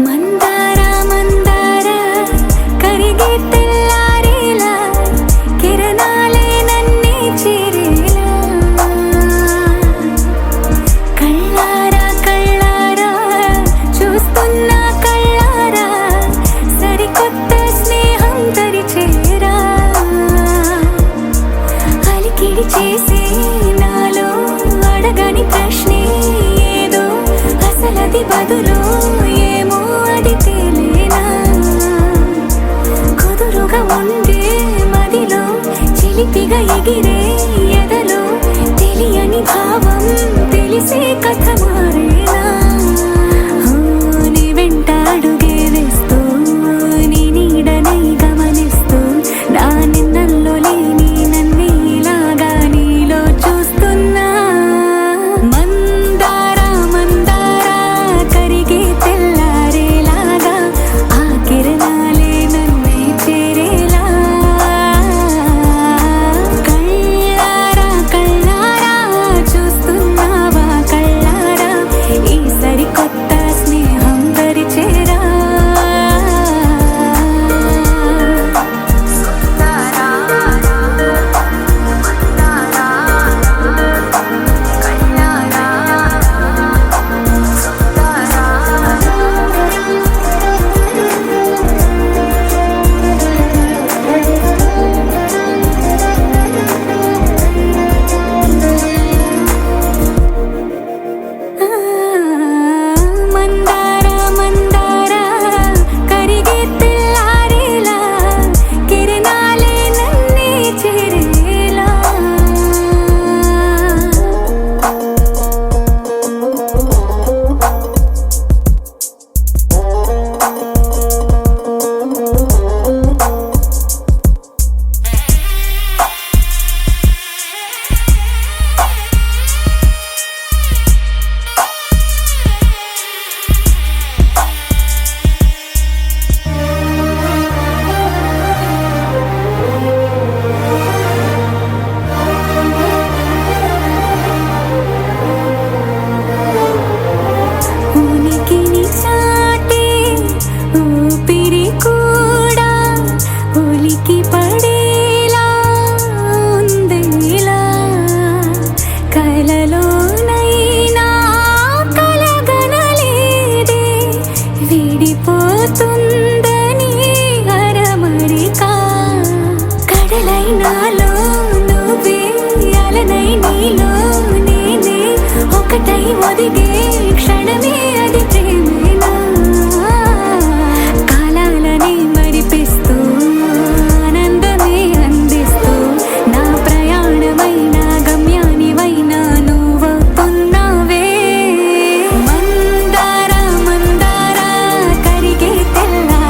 మందార మందార కరిగే తెల్లారేలా కిరణాలే నన్నే చేరేలా కళ్ళారా కళ్ళారా చూస్తున్నా కళ్ళారా సరికొత్త స్నేహం తరిచేరా అలికిడి చేసే నాలో అడగని ప్రశ్నే ఏదో అసలది బదులు ఏమో అది తేలేనా కుదురుగా ఉండే మదిలో చిలిపిగా ఎగిరే ఎదలో తెలియని భావం తెలిసే కథ మారేనా నీ వెంట అడుగే వేస్తూ నీ నీడనై గమనిస్తూ నా నిన్నల్లో లేని నన్నే ఇలాగా నీలో చూస్తున్నా మందార మందార కరిగే తెల్లారేలాగా ఆ కిరణాలే నన్నే చేరేలా కళ్ళారా కళ్ళారా చూస్తున్నావా కళ్ళారా ఈ సరికొత్త స్నేహం పరిచేరా మందార మందార కరిగే తెల్లారేలా కిరణాలే నన్నే చేరేలా ఉనికిని చాటే ఊపిరి కూడా ఉలికి పడేలా ఉందేలా కలలోనైనా కలగనలేదే విడిపోతుందని అరమరిక కడలై నాలో నువ్వే అలనై నీలో నేనే ఒకటై ఒదిగే క్షణమే అది ప్రేమేనా కాలాలని మరిపిస్తూ ఆనందమే అందిస్తూ నా ప్రయాణమైన గమ్యానివైనా నువ్వవుతున్నావే మందార మందార కరిగే తెల్లా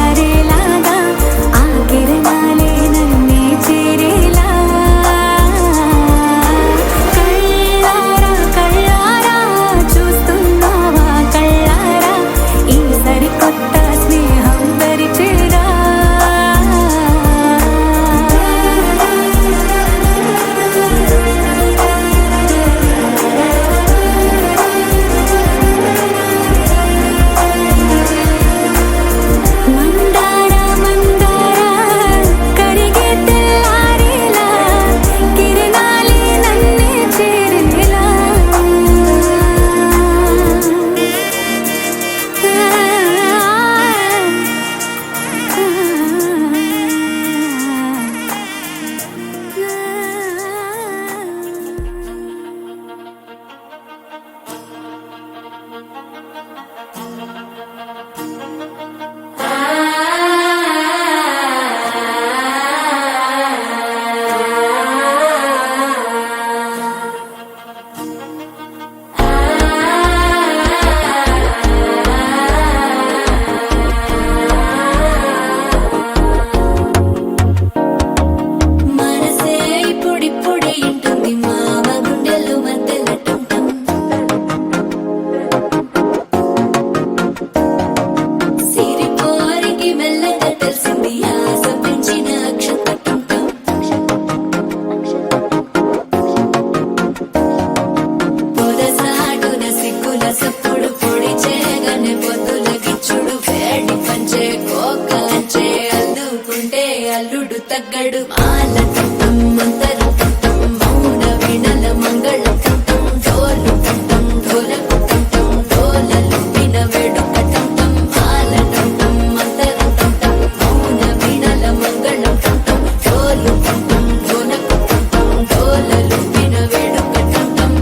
తగ్గడు మాల టం మంతరం టం మౌన వీణల మంగళం టం డోలు టం డోలకు టం డోలలు విన వేడుక టం మాల టం మంతరం టం మౌన వీణల మంగళం టం డోలు టం డోలకు టం డోలలు విన వేడుక టం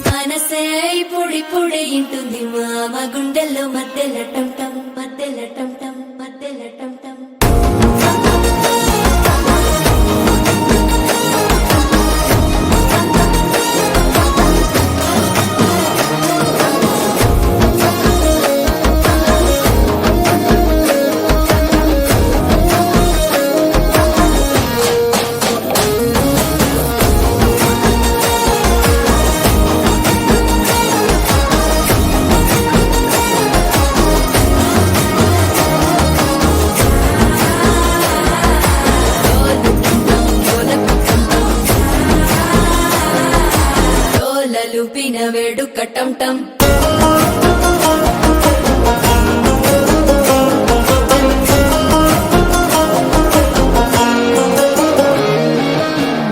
మనసే పొడి పొడి ఇంటుంది మామ గుండెల్లో మధ్యల టం టం మధ్యల టం టం మధ్యల టం టం లుపిన వేడుక టం టం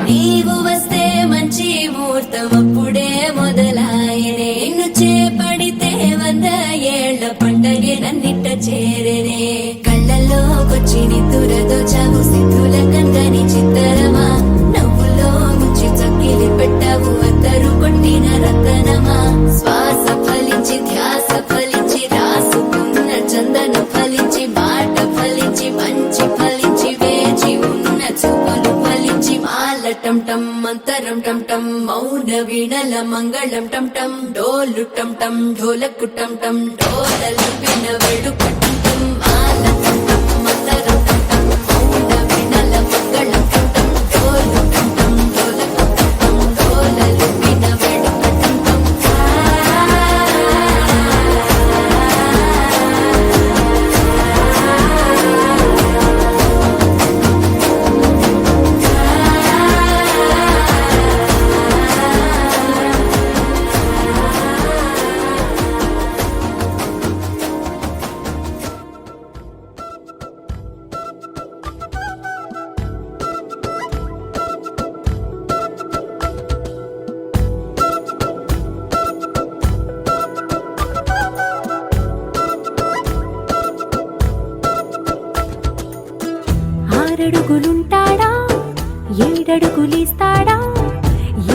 నీవు వస్తే మంచి ముహూర్తం అప్పుడే మొదలాయనే నిన్ను చేపడితే 100 ఏళ్ల పండగే నన్నిట్ట చేరేనే కళ్ళల్లోకొచ్చి నిద్దురదోచావు సిద్ధుల కందని చిత్తరమా నవ్వులో ముంచి చక్కిలి పెట్టావు అద్దరు కొట్టిన రతనమా శ్వాస ఫలించి ధ్యాస ఫలించి రాసుకున్న చందన ఫలించి మాట ఫలించి మంచి ఫలించి వేచి ఉన్న చూపులు ఫలించి మాల టం టం మంతరం టం టం మౌన వీణల మంగళం టం టం డోలు టం టం ఢోలకు టం టం డోలలు విన వేడుక టం టం మాల టం టం మంతరం టం టం మౌన వీణల మంగళం టం టం డోలు టం టం ఢోలకు టం టం డోలలు విన వేడుక టం టం ఆరడుగులుంటాడా 7 అడుగులిస్తాడా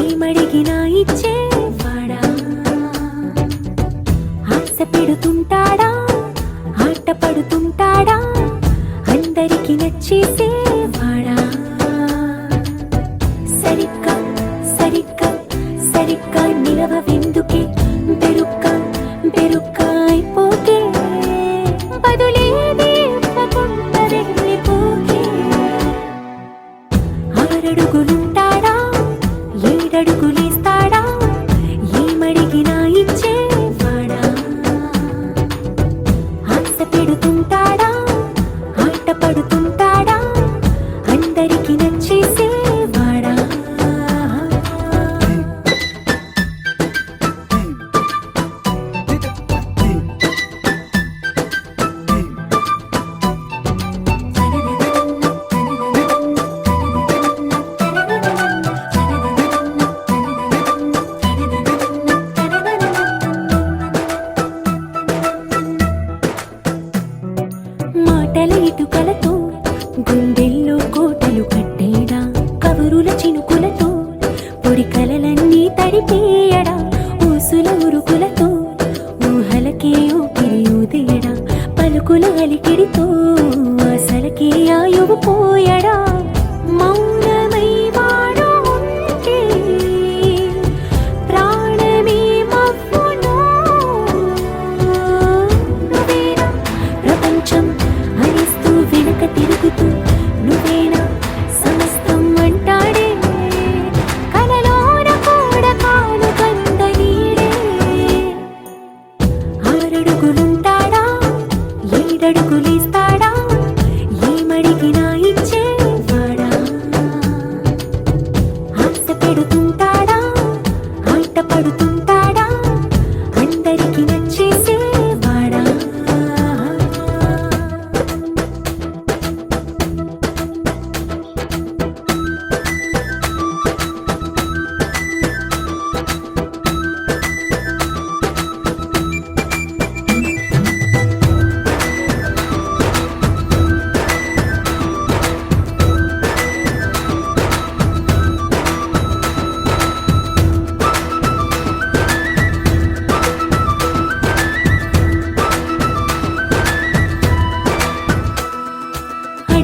ఏమడిగినా ఇచ్చేవాడా ఆశ పెడుతుంటాడా ఆట పడుతుంటాడా అందరికి నచ్చేసేవాడా సరిగ్గా సరిగ్గా సరిగ్గా నిలవెందుకే బెరుక్క బెరుక్క అయిపోకే బదులేది ఇవ్వకుండా వెళ్ళిపోకే ఆరడుగులుంటాడా 7 అడుగులిస్తాడా ఏమడిగినా ఇచ్చేవాడా ఆశ పెడుతుంటాడా ఆట పడుతుంటాడా అందరికి నచ్చేసేవాడా మాటల ఇటుకలతో గుండెల్లో కోటలు కట్టేడా కబురుల చినుకులతో పొడి కలలన్నీ తడిపేయడా ఊసుల ఉరుకులతో ఊహలకే ఊపిరి ఊదేయడా పలుకుల అలికిడితో అసలకే ఆయువు పోయడా మౌనమై వాడు ఉంటే ప్రాణమే మవ్వును నువ్వేనా ప్రపంచం అరిస్తూ వెనక తిరుగుతూ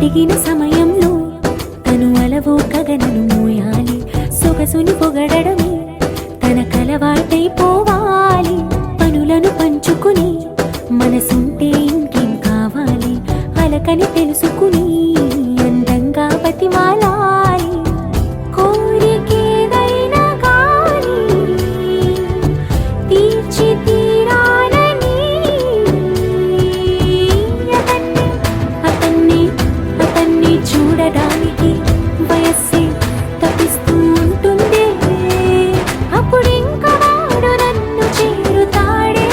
అడిగిన సమయంలో తను అలవో గగనను మోయాలి. సొగసుని పొగడమే తనకలవాటైపోవాలి. పనులను పంచుకుని మనసుంటే ఇంకేం కావాలి. అలకని తెలుసుకుని అందంగా బతిమాలాలి. కోరికేదైనా గాని తీర్చి తీరాలని అతన్ని చూడడానికి వయస్సే తప్పిస్తూ ఉంటుంది. అప్పుడింక వాడు నన్ను చేరుతాడే.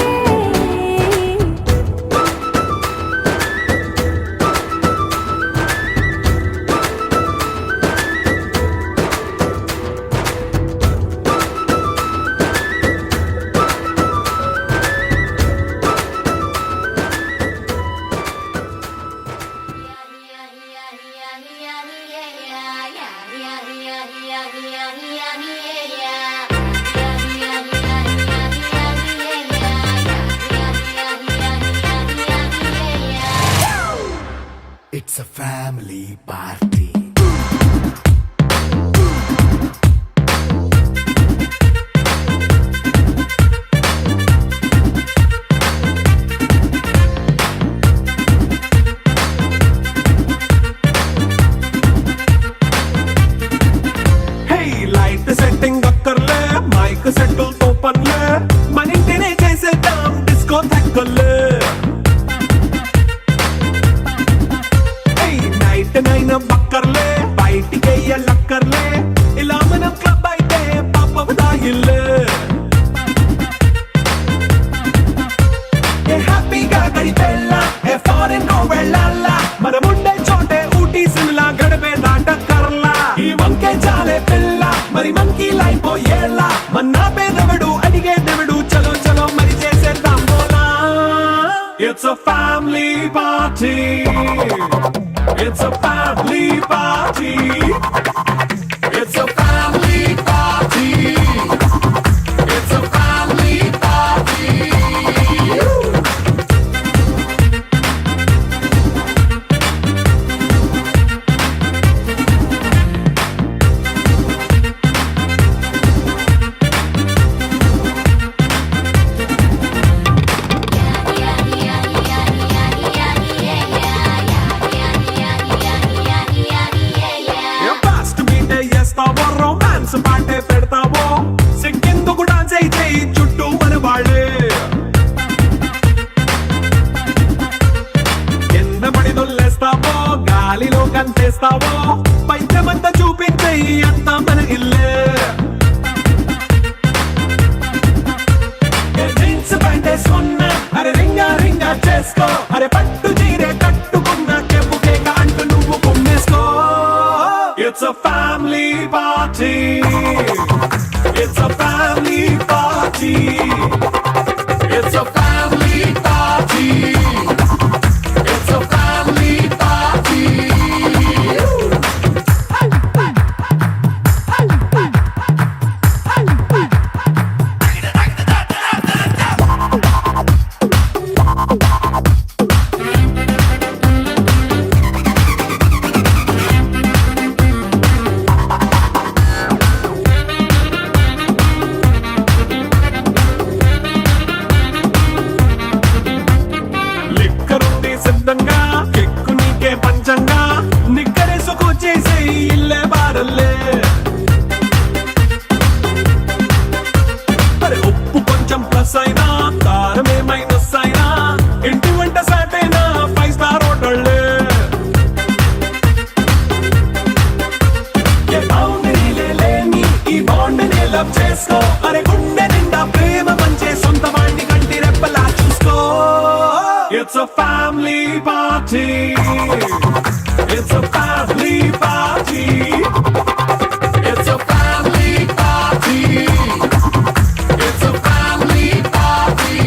It's a family party. Hey, light setting akkarle, mic settle to panle, manintine chesedam disco thakkale. నైన బక్కర్లే బయటికెయ్య లక్కర్లే ఇలా మనం క్లబ్ అయితే పాపదాయిల్లే. ఏ హ్యాపీగా గడిపెళ్ళా ఏ ఫారెన్ నో వెళ్ళాలా మనముండే చోటే ఊటీ సిమ్లా గడిపే దాటక్కర్లా. ఈ వంకే చాలే పిల్ల మరి మంకీ లైఫ్ ఏళ్ళ మన్నా పేదవడు అడిగేదెవడు చలో చలో మరి చేసేద్దాం బోలా. It's a family party. It's a family party. It's a family party. It's a family party. Romance పాటే పెడతావో సిక్కిందుకు డాన్స్ అయితే చుట్టూ మన వాళ్ళే. కింద పడి దొల్లేస్తావో గాలిలో కంటేస్తావో పైద్యమంతా చూపించే అంతా మన ఇల్లే. జీన్స్ ప్యాంట్ వేసుకున్నా అరే రింగా రింగా చేసుకో అరే పట్టు చీరే కట్టుకున్నా కెప్పు కేక అంటూ నువ్వు కుమ్మేసుకో. It's a family party. It's a family party. It's a family party. It's a family party. సిద్ధంగా కెక్కు నీకే పంచంగా నిక్కరేసుకు చేసే ఇల్లే బారల్లే. అరే ఉప్పు కొంచెం ప్లస్ అయినా కారమే మైనస్ అయినా ఇంటి వంట సాటైనా 5 స్టార్ హోటళ్ళే. ఏ బౌండరీలే లేని ఈ బాండ్ ని లవ్ చేసుకో అరే గుండె నిండా ప్రేమ పంచే సొంత వాణ్ణి కంటి రెప్పలా చూసుకో. It's a family party. It's a family party. It's a family party. It's a family party.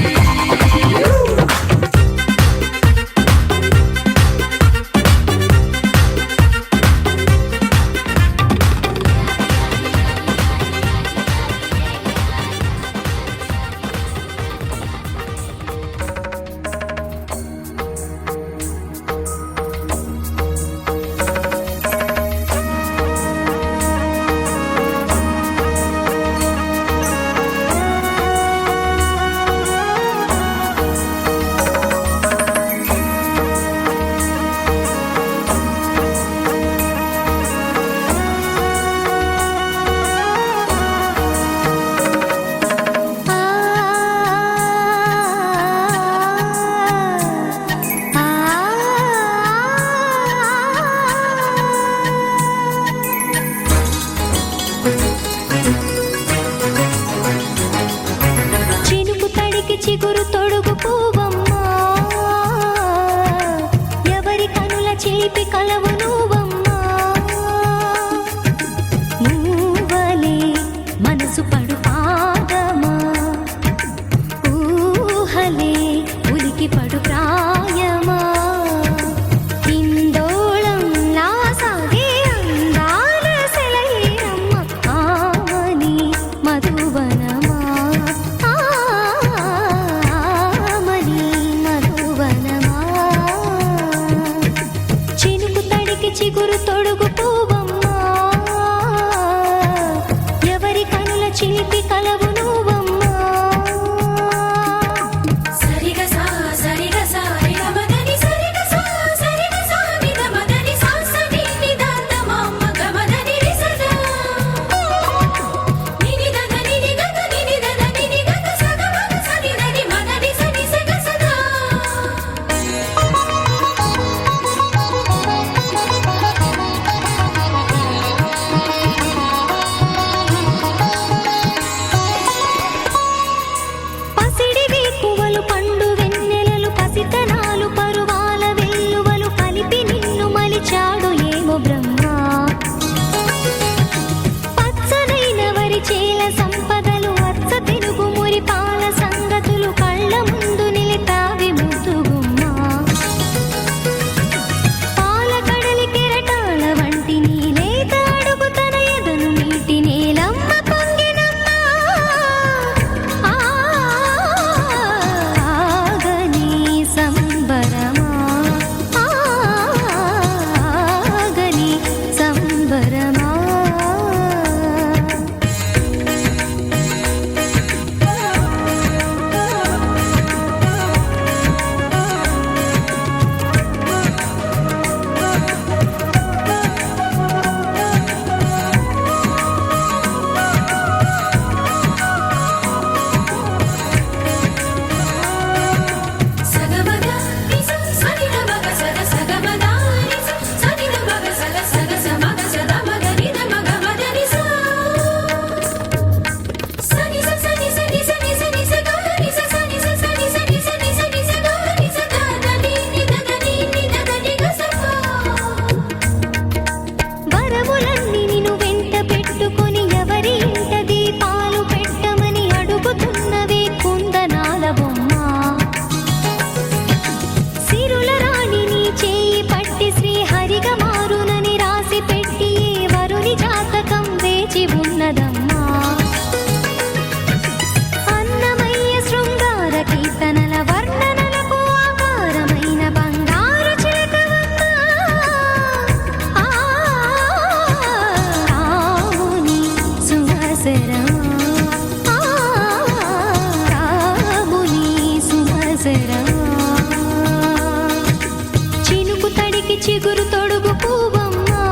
చిగురు తొడుగు పువ్వమ్మా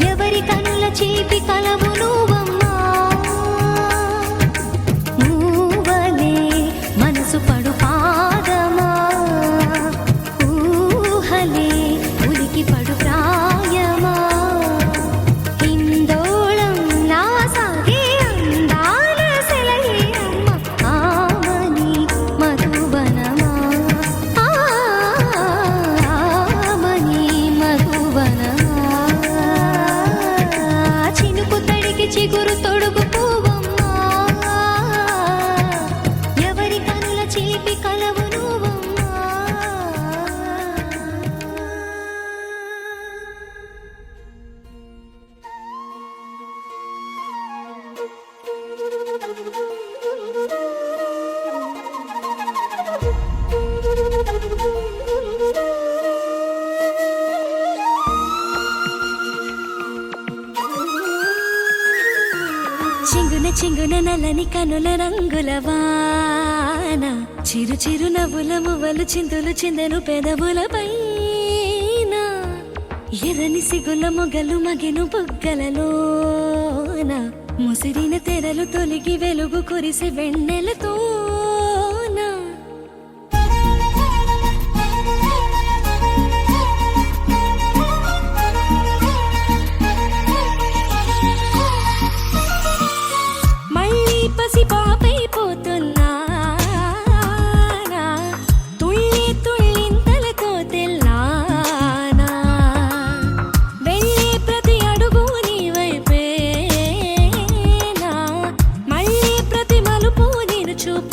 ఎవరి కనుల చీపి కలవు నువ్వమ్మా మూవలే మనసు పడు పాదమా ఊహలే ఉలికి పడు ప్రాయమా హిందోళం నా సాగే అందాల సెలయే అమ్మ ఆమని మధువనమా ఆమని మధువనమా చినుకు తడికి చిగురు తొడుగు పువ్వమ్మా ఎవరి కనుల చిలిపి కలవు నువ్వమ్మా చింగున చింగున నల్లని కనుల రంగుల వాన చిరు చిరు నవ్వుల మువ్వలు చిందులు చిందెను పెదవుల పైన ఎర్రని సిగుల మొగలు మగిను బుగ్గలలోన ముసిరిన తెరలు తొలిగి వెలుగు కురిసి వెన్నెలతోన మళ్ళీ పసి పాపైపోతున్నా తుళ్ళి తుళ్ళింతలతో తెల్లానా వెళ్ళే ప్రతి అడుగు నీ వైపేనా మళ్ళీ ప్రతి మలుపు నేను చూపు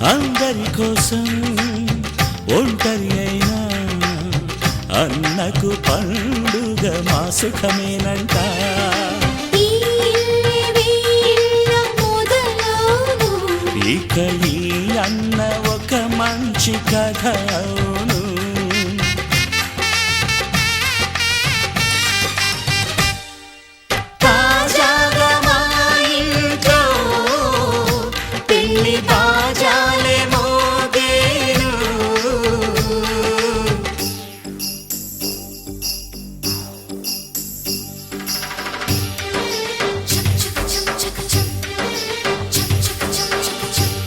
అందరి కోసం ఒంటరి అయినా అన్నకు పండుగ మా సుఖమేనంట. ఈ ఇల్లే వీళ్ళ మొదలవును. ఇక ఈ అన్న ఒక మంచి కథ అవును. తాజాగా మా ఇంట్లో పెళ్లి బాజాలే మోగేను. చక్ చక్ చక్ చక్ చక్. చక్ చక్ చక్ చక్ చక్.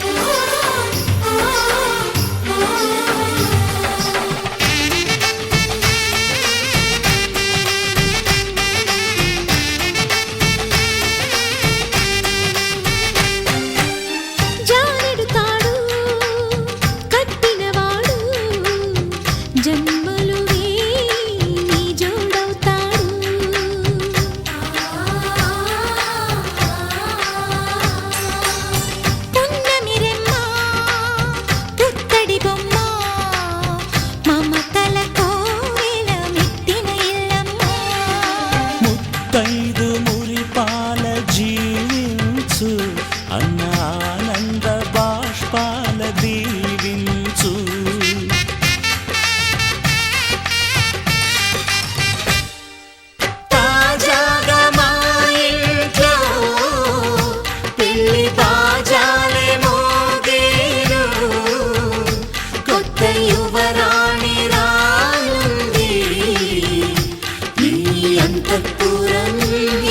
జానెడు తాడు కట్టినవాడు జన్మలు నీ జోడవుతాడు. పున్నమి రెమ్మ పుత్తడి బొమ్మ మమతల కోవెల మెట్టిన ఇల్లమ్మ. ముత్తైదు మురిపాల జీవించు అన్న ఆనంద బాష్పాల దీవించు. తాజాగా మా ఇంట్లో పెళ్లి బాజాలే మోగేను. కొత్త యువరాణి రానుంది ఈ అంతఃపురం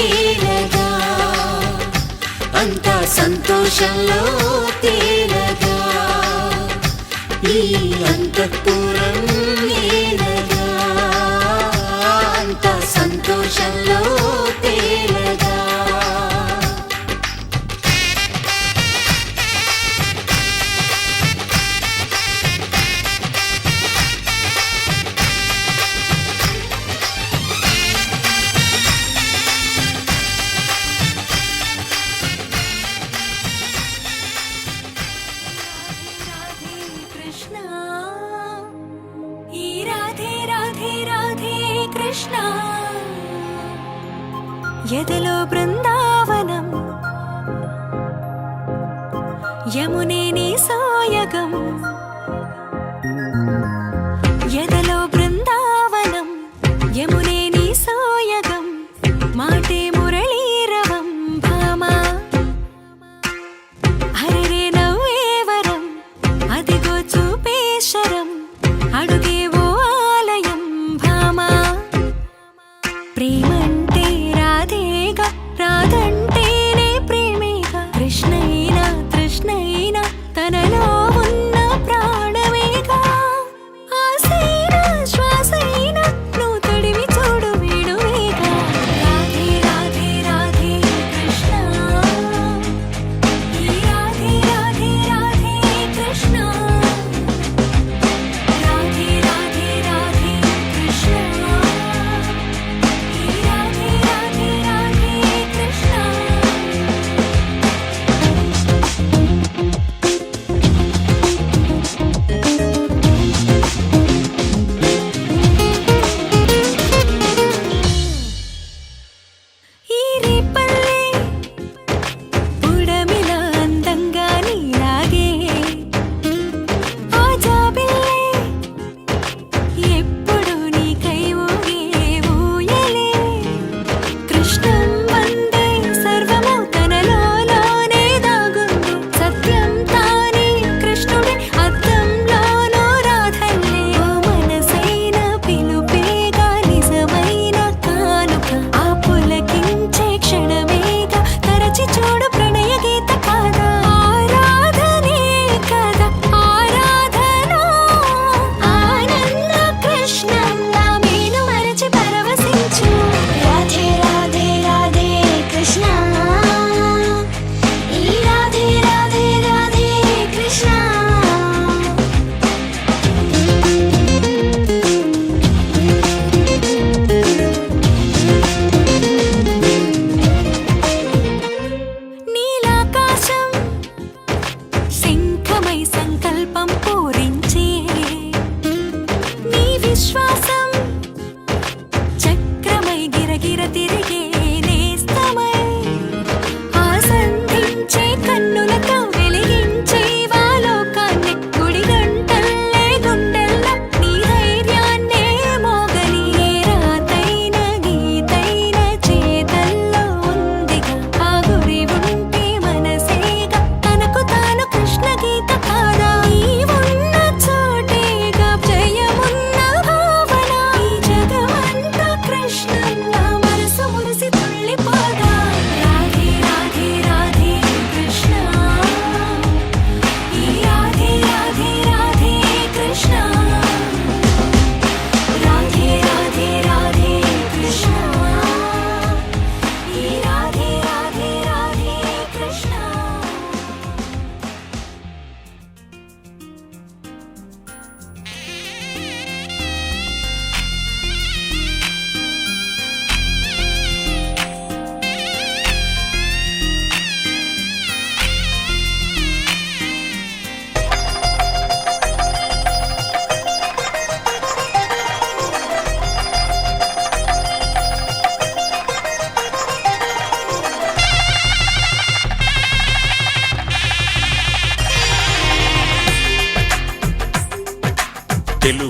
ఏలగా. అంతా సంతోషంలో తేలగా ఈ అంతఃపురం ఏలగా. అంతా సంతోషంలో తేలగా. రాధే కృష్ణ ఈ రాధే రాధే రాధే కృష్ణ ఎదలో బృందావనం యమునే నీ సోయగం. ఎదలో బృందావనం యమునే నీ సోయగం. మాటే మురళీరవం భామా హరిరే నవ్వేవరం అదిగో చూపేశరం అడుగేవో ఆలయం భామా. ప్రేమంటే రాధేగా రాధంటేనే ప్రేమేగా. కృష్ణైనా తృష్ణైనా తనలో ఉన్న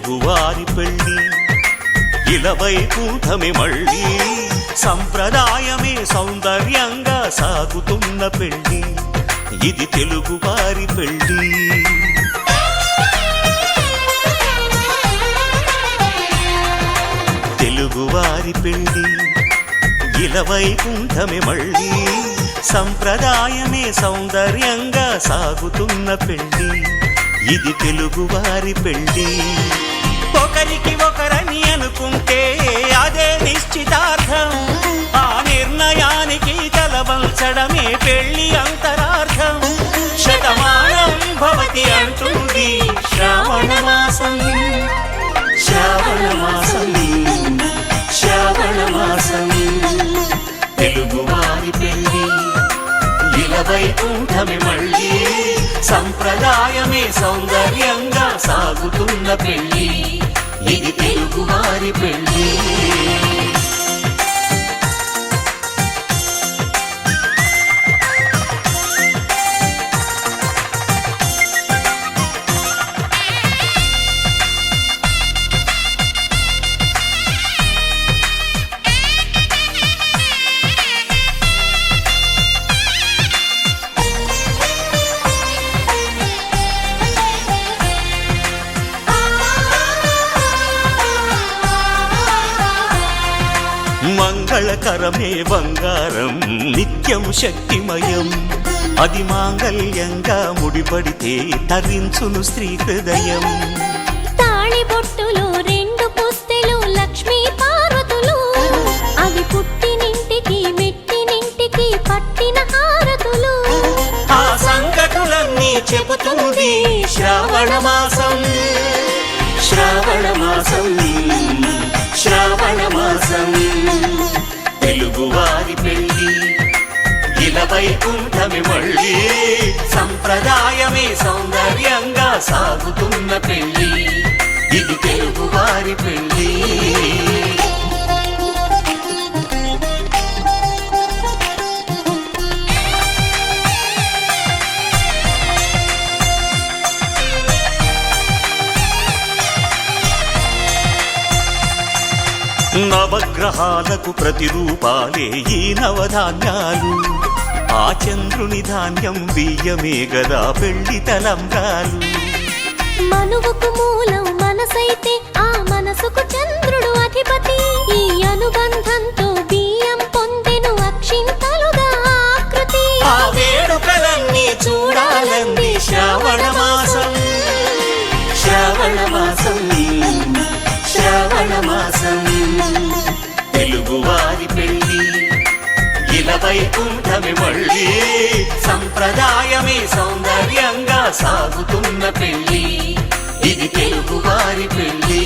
తెలుగువారి పెళ్ళి ఇలవైకుంఠమే మళ్ళీ సంప్రదాయమే సౌందర్యంగా సాగుతున్న పెళ్ళి ఇది తెలుగువారి పెళ్ళి తెలుగువారి పెళ్ళి ఇలవైకుంఠమే మళ్ళీ సంప్రదాయమే సౌందర్యంగా సాగుతున్న పెళ్ళి ఇది తెలుగువారి పెళ్ళి ఒకరికి ఒకరని అనుకుంటే అదే నిశ్చితార్థం ఆ నిర్ణయానికి తలవంచడమే పెళ్ళి అంతరార్థం శతమానం భవతి అంటుంది శ్రావణ మాసం శ్రావణ మాసం శ్రావణ మాసం తెలుగువారి పెళ్ళి ఇలవైకుంఠమే మళ్ళీ సంప్రదాయమే సౌందర్యంగా సాగుతున్న పెళ్ళి ఇది తెలుగువారి పెళ్ళి మంగళకరమే బంగారం నిత్యం శక్తిమయం అది మాంగళ్యంగా ముడిపడితే తరించును స్త్రీ హృదయం తాళిబొట్టులో రెండు పుస్తెలు లక్ష్మీ పార్వతులు అవి పుట్టినింటికి మెట్టినింటికి పట్టిన హారతులు ఆ సంగతులన్నీ చెబుతుంది శ్రావణ మాసం శ్రావణ మాసం శ్రావణ మాసం తెలుగువారి పెళ్ళి ఇలవైకుంఠమే మళ్ళీ సంప్రదాయమే సౌందర్యంగా సాగుతున్న పెళ్ళి ఇది తెలుగువారి పెళ్ళి నవగ్రహాలకు ప్రతిరూపాలే ఈ నవధాన్యాలు ఆ చంద్రుని ధాన్యం బియ్యమే గదా పెళ్లి తలంబ్రాలు మనువుకు మూలం మనసైతే ఆ మనసుకు చంద్రుడు అధిపతి ఈ అనుబంధంతో బియ్యం పొందెను అక్షింతలుగా ఆకృతి ఆ వేడుకలన్నీ చూడాలంది శ్రావణ మాసం శ్రావణ మాసం శ్రావణ మాసం తెలుగువారి పెళ్ళి ఇలవైకుంఠమే మళ్ళీ సంప్రదాయమే సౌందర్యంగా సాగుతున్న పెళ్ళి ఇది తెలుగువారి పెళ్ళి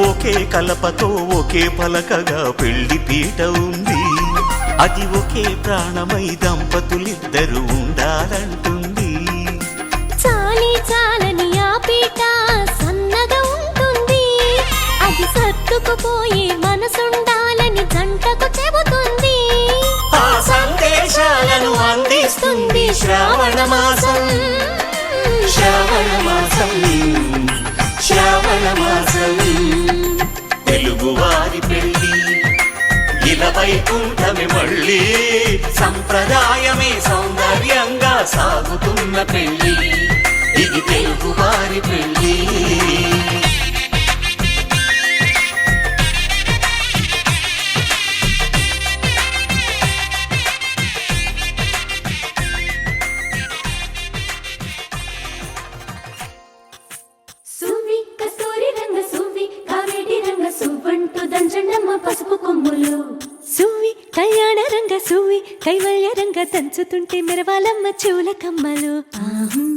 ఒకే కలపతో ఒకే పలకగా పెళ్లి పీట ఉంది అది ఒకే ప్రాణమై దంపతులిద్దరూ ఉండాలంటుంది చాలి చాలని ఆ పీట సన్నగా ఉంటుంది అది సర్దుకుపోయే మనసుండాలని జంటకు చెబుతుంది ఆ సందేశాలను అందిస్తుంది శ్రావణ మాసం శ్రావణ మాసం శ్రావణ మాసం తెలుగువారి పెళ్ళి ఇలవైకుంఠమే మళ్ళీ సంప్రదాయమే సౌందర్యంగా సాగుతున్న పెళ్ళి ఇది తెలుగువారి పెళ్ళి సువ్వి కస్తూరి రంగ సువ్వి కావేటి రంగ సువ్వంటూ దంచండమ్మ పసుపు కొమ్ములు సువ్వి కళ్యాణ రంగ సువ్వి కైవల్య రంగ దంచుతుంటే మెరవాలమ్మ చెవుల కమ్మలు ఆహం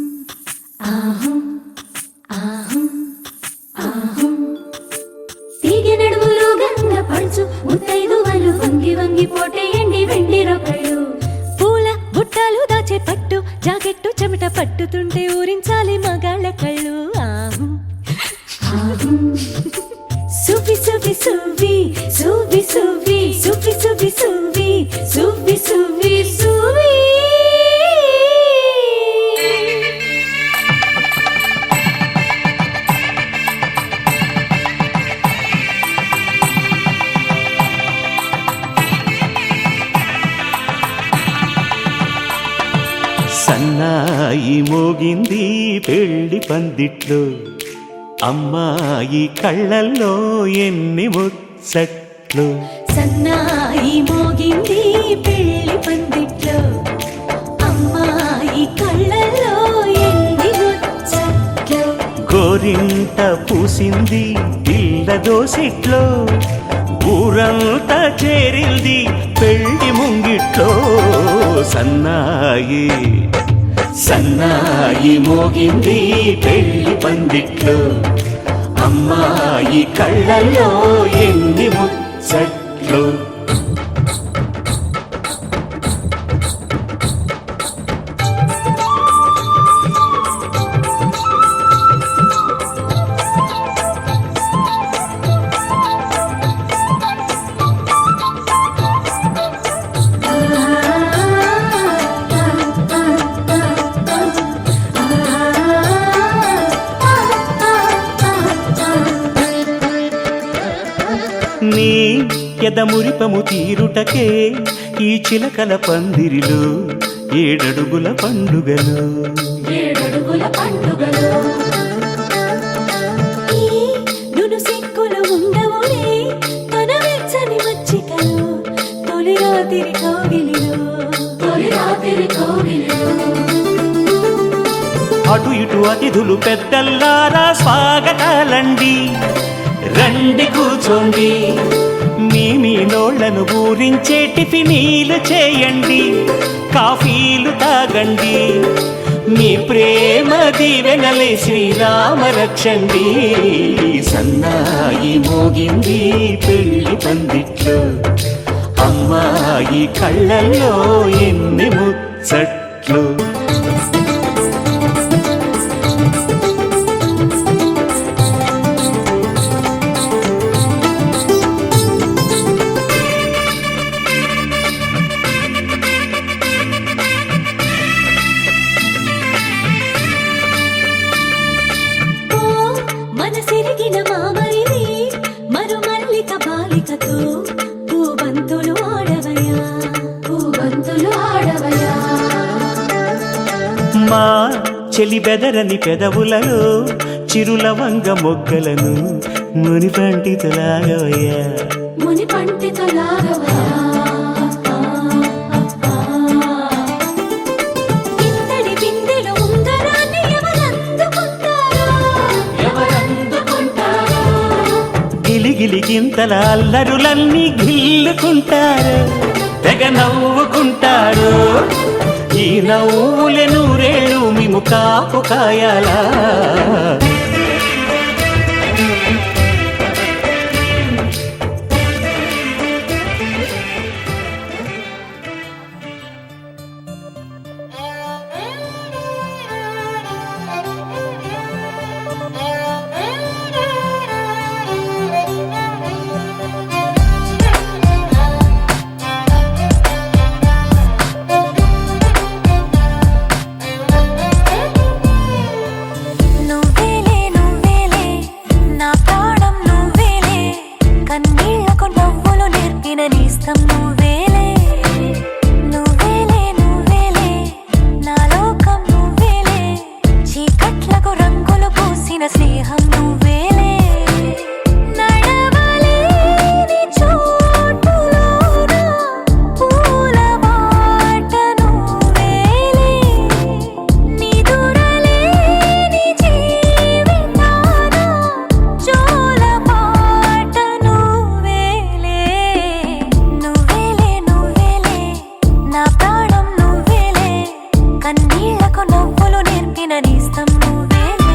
ఆహం ఆహం ఆహం తీగ నడుములు గంగ పడుచు ముత్తైదువలు సన్నాయి మోగింది పెళ్లి పందిట్లో, అమ్మాయి కళ్ళల్లో ఎన్ని ముచ్చట్లు. సన్నాయి మోగింది పెళ్లి పందిట్లో, అమ్మాయి కళ్ళల్లో ఎన్ని ముచ్చట్లు. గోరింట పూసింది పిల్ల దోసిట్లో, ఊరంతా చేరింది పెళ్లి ముంగిట్లో. సన్నాయి సన్నాయి మోగింది పెళ్లి పందిట్లో, అమ్మాయి కళ్ళల్లో ఎన్ని ముచ్చట్లు. నీ ఎదమురిపము తీరుటకే ఈ చిలకల పందిరిలో ఏడడుగుల పండుగలు. ఏడడుగుల పండుగలు ఈ నును సిక్కులు ఉండవులే తన వెచ్చని మచ్చికలు. తొలి రాత్రి కౌగిలిలో, తొలి రాత్రి కౌగిలిలో. అటు ఇటు అతిథులు పెద్దల్లారా స్వాగతాలండి, రండి కూర్చోండి. మీ నోళ్లను ఊరించే టిఫినీలు చేయండి, కాఫీలు తాగండి. మీ ప్రేమ దీవెనలే శ్రీరామ రక్షండి. సన్నాయి మోగింది పెళ్లి పందిట్లో, అమ్మాయి కళ్ళల్లో ఎన్ని ముచ్చట్లు. మనసిరిగిన మామరిది మరు మల్లిక బాలికతో పూబంతులు ఆడవయా, పూబంతులు ఆడవయా. మా చెలి బెదరని పెదవులలో చిరులవంగ మొగ్గలను ముని పండితులాగవయ్యా, ముని పండితులాగవయా. ఇంతటి బిందెలో ఉంగరాన్ని ఎవరందుకుంటారో, ఎవరందుకుంటారో. గిలిగిలి గింతల అల్లరులన్నీ గిల్లుకుంటారు, తెగ నవ్వుకుంటారు. ఈ నవ్వులే నూరేళ్ళు మిము కాపు కాయాలా. నువ్వేలే నువ్వేలే నా ప్రాణం నువ్వేలే, కన్నీళ్లకు నవ్వులు నేర్పిన నేస్తం నువ్వేలే. నువ్వేలే నువ్వేలే నా లోకం నువ్వేలే, చీకట్లకు రంగులు పూసిన స్నేహం నువ్వేలే. నడవలేని చోటులోన పూల బాట నువ్వేలే, నిదురలేని జీవితాన జోల పాట నువ్వేలే. నువ్వేలే నువ్వేలే నా ప్రాణం నువ్వేలే, కన్నీళ్లకు నవ్వులు నేర్పిన నేస్తం నువ్వేలే.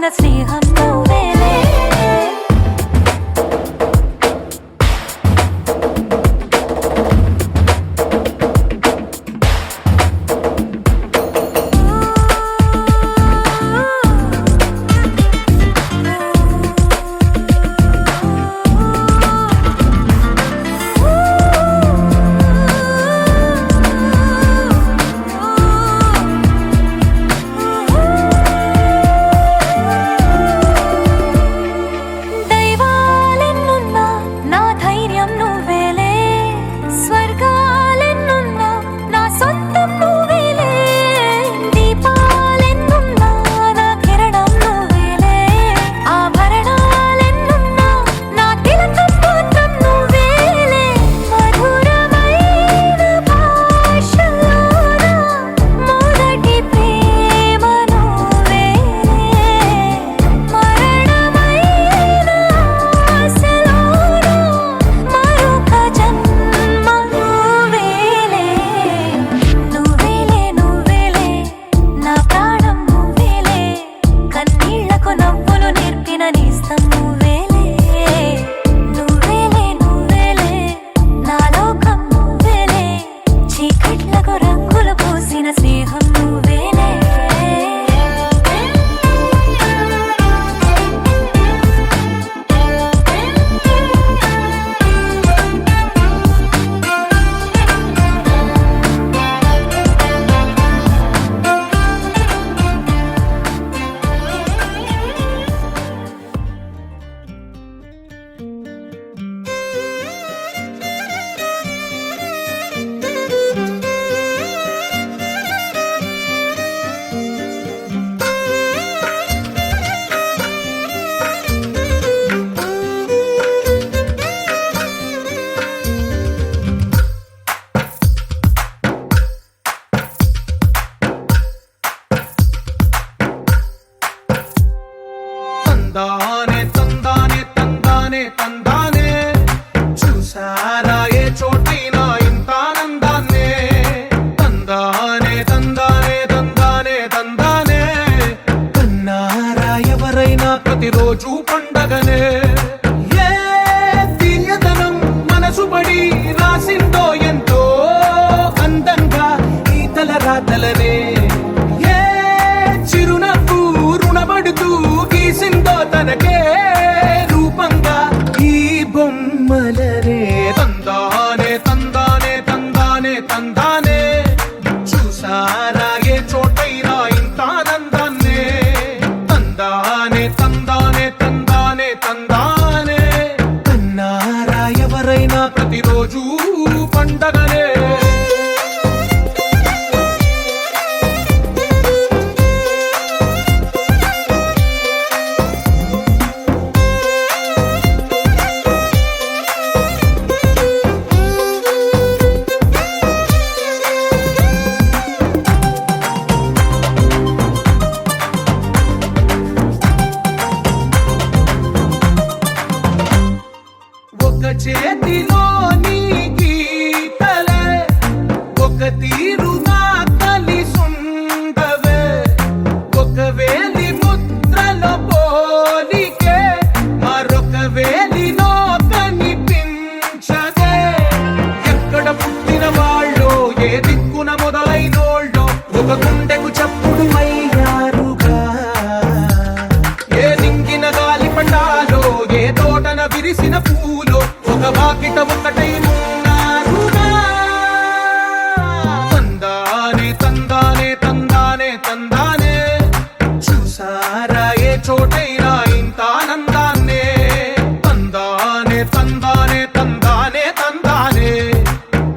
పోసిన స్నేహం నువ్వేలే దైవాలెన్నున్నా నా ధైర్యం నువ్వేలే స్వర్గాలెన్నున్నా నా సొంతం నువ్వేలే దీపాలెన్నున్నా నా కిరణం నువ్వేలే ఆభరణాలెన్నున్నా నా తిలకం మాత్రం నువ్వేలే మధురమైన భాషలోన మొదటి ప్రేమ నువ్వేలే మరణమైన ఆశలోన మరొక జన్మ నువ్వేలే నువ్వేలే నువ్వేలే నా ప్రాణం నువ్వేలే కన్నీళ్లకు నవ్వులు నేర్పిన నేస్తం నువ్వేలే నువ్వేలే నువ్వేలే నా లోకం నువ్వేలే చీకట్లకు రంగులు పూసిన స్నేహం నువ్వేలే తందానే తందానే తందానే తందానే చూసారా ఏ చోటైనా ఇంత ఆనందాన్నే తందానే తందానే తందానే తందానే కన్నారా ఎవరైనా ప్రతిరోజు పండగనే ఏ తీయదనం మనసు పడి రాసిందో ఎంతో అందంగా ఈ తల రాతలనే ఏ చిరునవ్వు రుణపడుతూ గీసిందో తనకే రూపంగా ఈ బొమ్మలనే తందానే తందానే తందానే తందానే చూసారా ఏ చోటైనా ఇంత ఆనందాన్నే తందానే తందానే తందానే తందానే కన్నారా ఎవరైనా ప్రతిరోజు పండగనే ఒక చేతిలో నీ గీతలే ఒక తీరుగా కలిసుండవే ఒక వేలి ముద్రలో పోలికే మరొక వేలిలో కనిపించదే ఎక్కడ పుట్టిన వాళ్ళో ఏ దిక్కున మొదలైనోళ్ళో ఒక గుండెకు చప్పుడు అయ్యారుగా ఏ దింగిన గాలి పండాలో ఏ తోటన విరిసిన పూలో ఒక వాకిట ఒకటై ఉన్నారుగా తందానే తందానే తందానే తందానే చూసారా ఏ చోటైనా ఇంత ఆనందాన్నే తందానే తందానే తందానే తందానే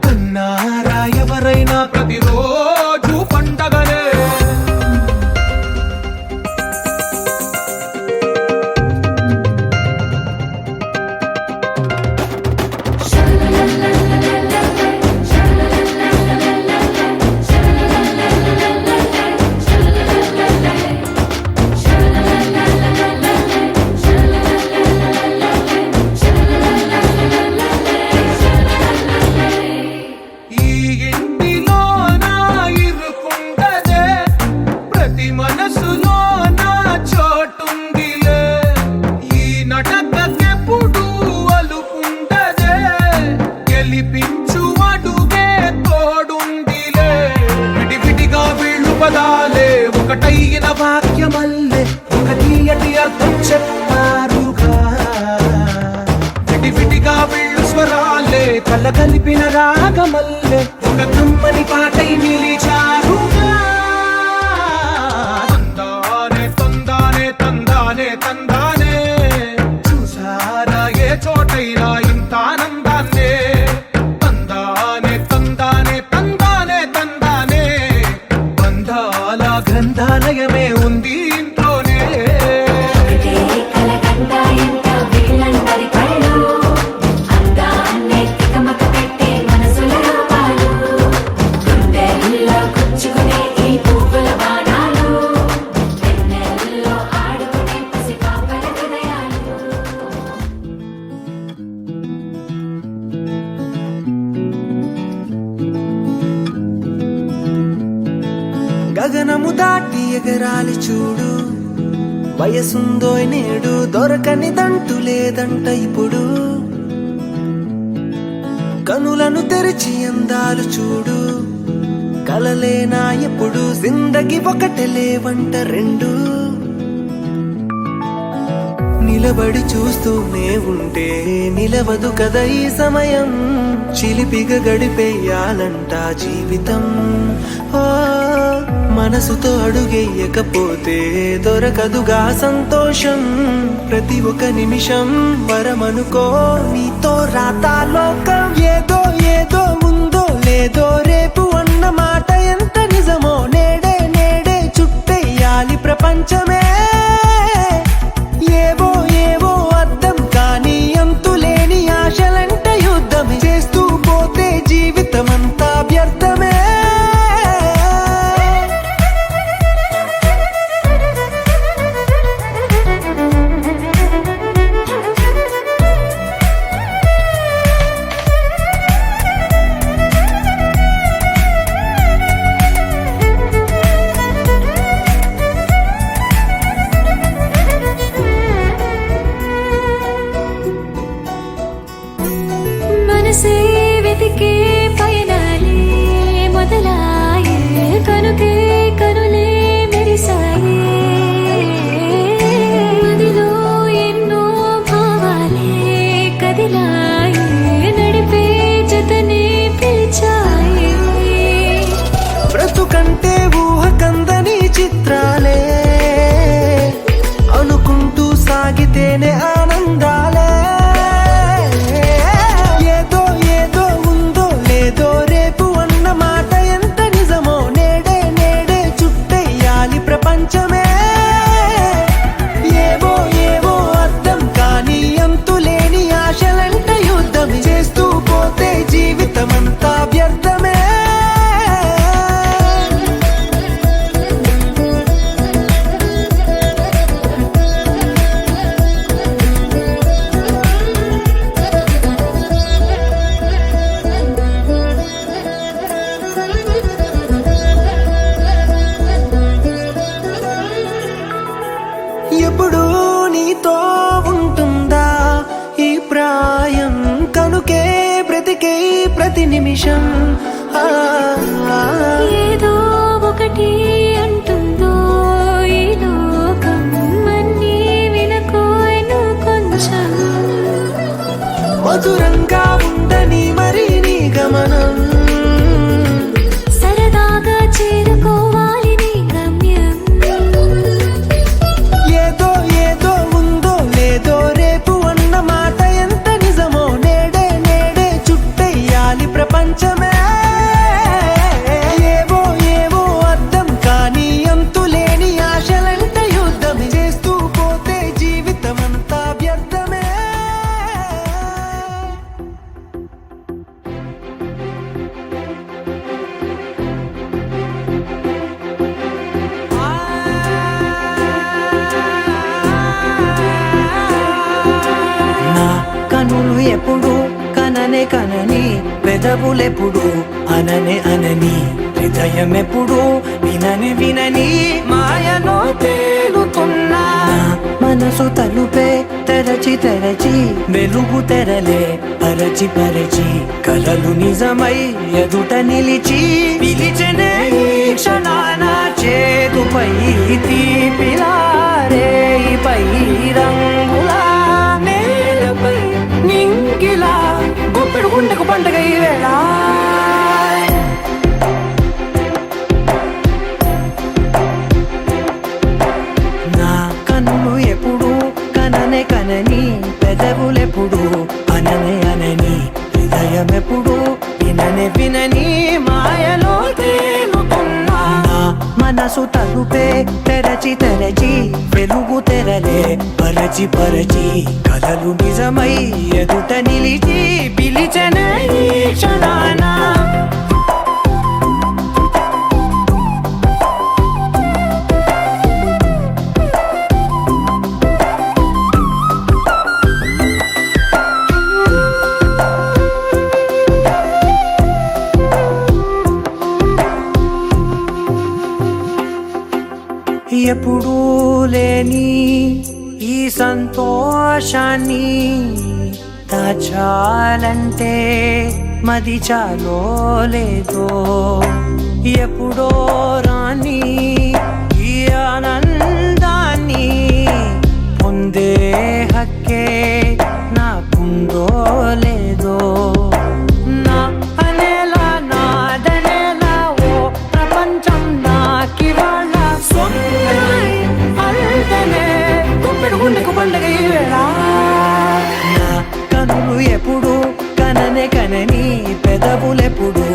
కన్నారా ఎవరైనా ప్రతిరోజు పండగనే Sha అర్థం చెప్పారుగా. విడివిడిగా వీళ్ళు స్వరాలే కళ్ళ కలిపిన రాగమల్లే ఒక కమ్మని పాటై నిలిచారుగా. తందానే తందానే తందానే తందానే చూసారా ఏ చోటైనా ఇంత ఆనందాన్నే. తందానే తందానే తందానే తందానే బంధాల గ్రంథాలయమే ఉంది ఇంట్లోనే. ఒకటే కలకండ ఎంత వీళ్ళందరి కళ్ళు అందాన్నే తికమక పెట్టే మనసుల రూపాలు గుండెల్లో గుచ్చుకునే ఈ పువ్వుల బాణాలు వెన్నెల్లో ఆడుకునే పసిపాపల హృదయాలు. గగనము దాటి ఎగరాలి చూడు, వయసుందో నేడు దొరకనిదంటూ లేదంట ఇప్పుడు. కనులను తెరిచి అందాలు చూడు, కలలేనా ఎప్పుడు జిందగి ఒకటే లేవంట రెండు. నిలబడి చూస్తూనే ఉంటే నిలవదు కదా ఈ సమయం, చిలిపిగా గడిపేయాలంట జీవితం. ఓ మనసుతో అడుగేయకపోతే దొరకదుగా సంతోషం, ప్రతి ఒక్క నిమిషం వరమనుకో నీతో రాతా లోకం. ఏదో ఏదో ఉందో లేదో రేపు అన్న మాట ఎంత నిజమో నేడే నేడే చుట్టేయాలి ప్రపంచమే. ఏవో ఏవో అర్థం కానీ అంతులేని ఆశలంట యుద్ధం చేస్తూ పోతే జీవితమంతా వ్యర్థమే. మనసే వెతికే పయనాలే మొదలాయే, కనుకే కనులే మెరిసాయే. మదిలో ఎన్నో భావాలే కదిలాయే, నడిపే జతనే పిలిచాయే. బ్రతుకంటే ఊహ కందని చిత్రాలే, అనుకుంటూ సాగితేనే ఆనందాలే. ఏదో ఏదో ఉందో లేదో రేపు అన్న మాట ఎంత నిజమో నేడే నేడే చుట్టేయాలి ప్రపంచమే. ఏవో ఏవో అర్థం కానీ అంతులేని ఆశలంట యుద్ధం చేస్తూ పోతే జీవితమంతా వ్యర్థమే. ఎప్పుడు నీతో ఉంటుందా ఈ ప్రాయం, కనుకే బ్రతికే ప్రతి నిమిషం. ఆ ఏదో ఒకటి అంటుందో ఈ లోకం, అన్నీ వినకోయను కొంచెం. మధురంగా ఉండని మరి నీ గమనం, సరదాగా చేరుకోవాలి నీ గమ్యం. ఏదో ఏదో ఉందో లేదో రేపు అన్న మాట ఎంత నిజమో నేడే నేడే చుట్టేయాలి ప్రపంచమే. ఏవో ఏవో అర్థం కానీ అంతులేని ఆశలంట యుద్ధం చేస్తూ పోతే జీవితమంతా వ్యర్థమే. నా కనులు ఎప్పుడు కననే కనని, పెదవులెప్పుడు అననే అనని, హృదయం ఎప్పుడు వినని వినని మాయలో తేలుతున్నా. మనసు తలుపే తెరచి తెరచి వెలుగు తెరలే పరచి పరచి, కలలు నిజమై ఎదుట నిలిచి పిలిచనే ఈ క్షణాన చేతుపై తీపిలా రేయిపై రంగులా నేలపై నింగిలా గుప్పెడు గుండెకు పండగ ఈ వేళ నా కన్నులు ఎప్పుడు కననే కనని పెదవులెప్పుడు అననే అనని హృదయం ఎప్పుడు విననే వినని మాయలో తేలుతున్నా నా మనసు తలుపే తెరచి తెరచి వెలుగు తెరలే పరచి పరచి కలలు నిజమై ఎదుట నిలిచి పిలిచనే ఈ క్షణాన ఎప్పుడూ లేని ఈ సంతోషాన్ని దాచాలంటే మది చాలో లేదో ఎప్పుడో రాని ఈ ఆనందాన్ని పొందే హక్కే నాకుందో లేదో నా అనేలా నాదనేలా ఓ ప్రపంచం నాకివాళ అల్దనే గుప్పెడు గుండెకు పండగ ఈ వేళ నా కనులు ఎప్పుడు కననే కనని పెదవులెప్పుడు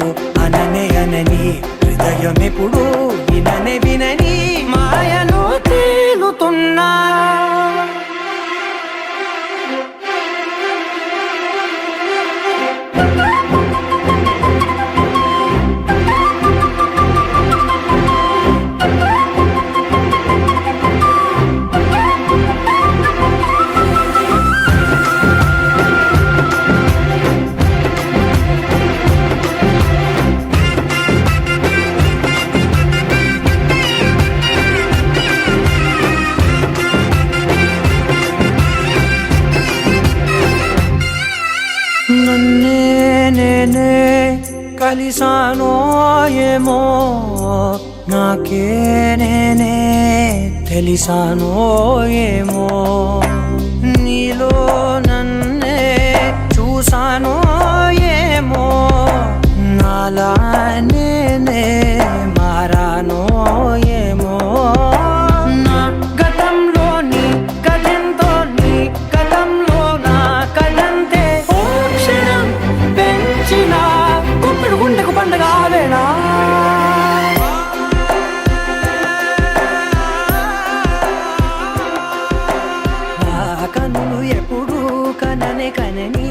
అననే అనని హృదయం ఎప్పుడు విననే వినని మాయలో తేలుతున్నా నన్నే నేనే కలిసానో ఏమో నాకే నేనే తెలిసానో ఏమో నీలో నన్నే చూసానో ఏమో నాలా నేనే మారానో ఏమో నా గతంలోని కథంతో నీ గతంలో నా కథంతే ఓ క్షణం పెంచిన గుప్పెడు గుండెకు పండగ వేళ నా కన్నులు ఎప్పుడు కననే కనని